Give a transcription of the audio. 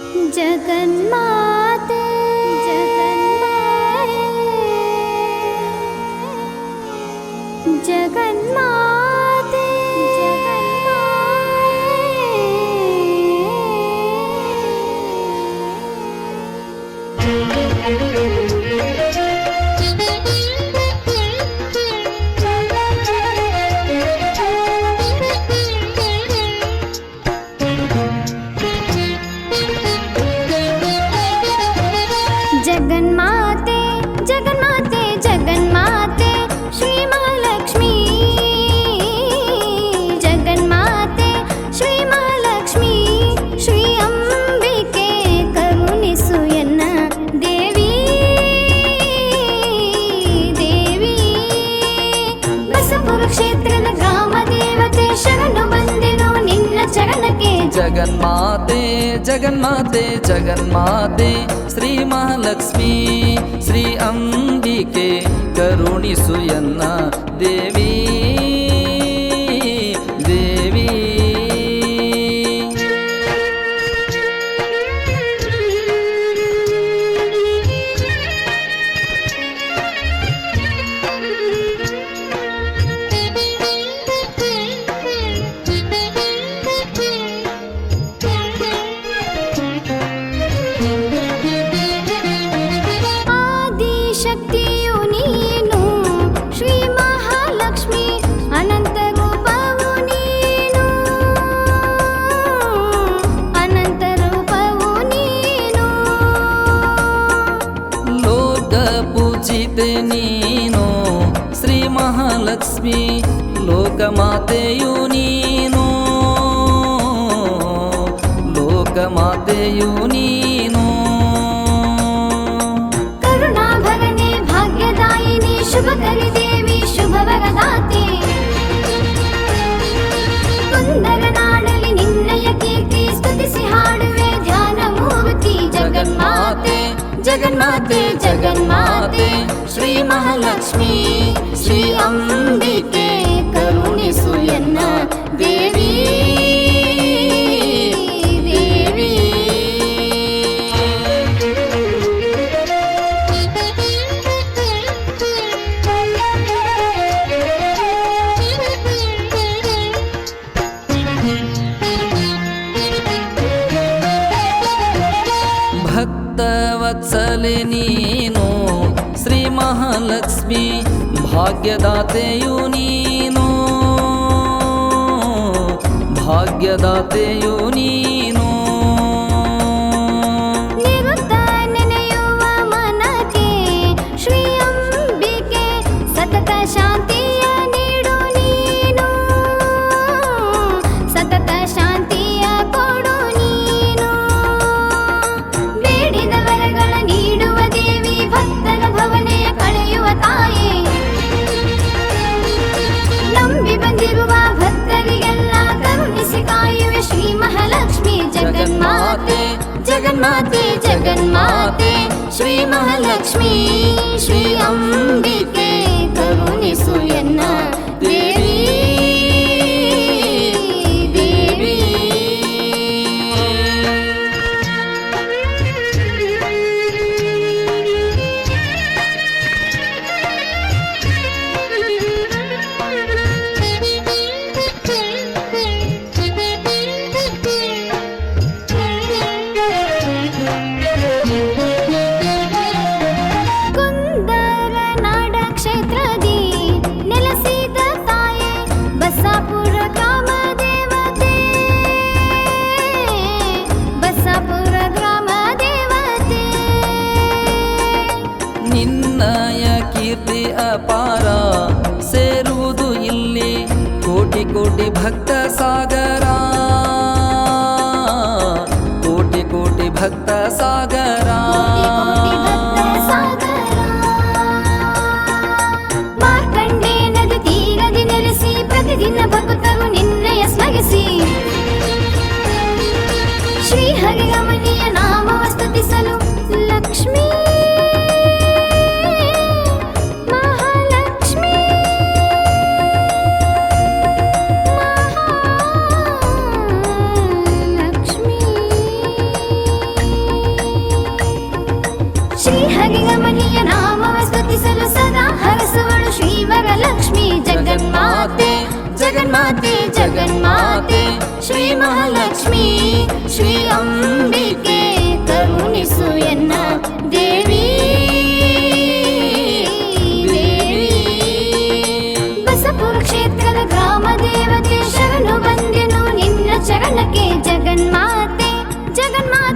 जगन्माते जगन्माते जगन्माते जगन्माते जगन्माते श्री महालक्ष्मी जगन्माते श्री महालक्ष्मी श्री अंबिके करुणिसु ಎನ್ನ ದೇವಿ ದೇವಿ ಬಸಪುರ ಕ್ಷೇತ್ರದ ಗ್ರಾಮ ದೇವತೆ ಶರಣು ಬಂದೆನು ನಿನ್ನ ಚರಣಕ್ಕೆ जगन्माते जगन्माते जगन्माते श्री महालक्ष्मी श्री अंबिके करुणिसु ಎನ್ನ देवी देवी ಶಕ್ತಿಯು ನೀನು ಶ್ರೀ ಮಹಾಲಕ್ಷ್ಮಿ ಅನಂತ ರೂಪವು ನೀನು ಅನಂತ ರೂಪವು ನೀನು ಲೋಕ ಪೂಜಿತೆ ನೀನು ಶ್ರೀ ಮಹಾಲಕ್ಷ್ಮಿ ಲೋಕಮಾತೆಯು ನೀನು ಲೋಕಮಾತೆಯು ನೀನು ಶುಭಕರಿ ದೇವಿ ಶುಭ ವರದಾತೆ ಕುಂದರ ನಾಡಲಿ ನಿನ್ನಯ ಕೀರ್ತಿ ಸ್ತುತಿಸಿ ಹಾಡುವೆ ಧ್ಯಾನ ಮೂರ್ತಿ ಜಗನ್ಮಾತೆ ಜಗನ್ಮಾತೆ ಜಗನ್ಮಾತೆ ಶ್ರೀ ಮಹಾಲಕ್ಷ್ಮಿ ಶ್ರೀ ಅಂಬಿಕೆ ಕರುಣಿಸು ಎನ್ನ ದೇವಿ ದೇವಿ ಭಕ್ತವತ್ಸಲೆ ನೀನು ಶ್ರೀ ಮಹಾಲಕ್ಷ್ಮಿ ಭಾಗ್ಯದಾತೆಯು ನೀನು ಭಾಗ್ಯದಾತೆಯು ನೀನು ನಿರುತ್ತ ನೆನೆಯುವ ಮನಕ್ಕೆ ಶ್ರೀ ಅಂಬಿಕೆ ಸತತ ಶಾಂತಿಯ ನೀಡು ನೀನು ಸತತ ಶಾಂತಿಯ ಕೊಡು ನೀನು ಬೇಡಿದ ವರಗಳ ನೀಡುವ ದೇವಿ ಭಕ್ತರ ಭವನೆಯ ಕಳೆಯುವ ತಾಯಿ ನಂಬಿ ಬಂದಿರುವ ಭಕ್ತರಿಗೆಲ್ಲ ಕರುಣಿಸಿ ಕಾಯುವೆ ಶ್ರೀ ಮಹಾಲಕ್ಷ್ಮಿ ಜಗನ್ಮಾತೆ ಜಗನ್ಮಾತೆ ಜಗನ್ಮಾತೆ ಶ್ರೀ ಮಹಾಲಕ್ಷ್ಮಿ ಶ್ರೀ ಅಂಬಿಕೆ ಕರುಣಿಸು ಎನ್ನ ದೇವಿ ದೇವಿ ಕುಂದರ ನಾಡ ಕ್ಷೇತ್ರದಿ ನೆಲೆಸಿದ ತಾಯೆ ಬಸಾಪುರ ಗ್ರಾಮ ದೇವತೆ ಬಸಾಪುರ ಗ್ರಾಮ ದೇವತೆ ನಿನ್ನಯ ಕೀರ್ತಿ ಅಪಾರ ಸೇರುವುದು ಇಲ್ಲಿ ಕೋಟಿ ಕೋಟಿ ಭಕ್ತ ಸಾಗರ ಕೋಟಿ ಕೋಟಿ ಭಕ್ತ ಸಾಗರ ಮಾರ್ಕಂಡೇ ನದಿ ತೀರದಿ ನೆಲೆಸಿ ಪ್ರತಿದಿನ ಭಕ್ತರು ನಿನ್ನಯ ಸ್ಮರಿಸಿ ಶ್ರೀಹರಿಗಮನಿಯ ನಾಮವ ಸ್ತುತಿಸಲು ಲಕ್ಷ್ಮೀ ಮಹಾಲಕ್ಷ್ಮೀ ಮಹಾಲಕ್ಷ್ಮೀ ಜಗನ್ಮಾತೆ ಜಗನ್ಮಾತೆ ಶ್ರೀ ಮಹಾಲಕ್ಷ್ಮಿ ಶ್ರೀ ಅಂಬಿಕೆ ಕರುಣಿಸು ಎನ್ನ ದೇವಿ ಬಸಪುರ ಕ್ಷೇತ್ರದ ಗ್ರಾಮ ದೇವತೆ ಶರಣು ಬಂದೆನು ನಿನ್ನ ಚರಣಕ್ಕೆ ಜಗನ್ಮಾತೆ ಜಗನ್ಮಾತೆ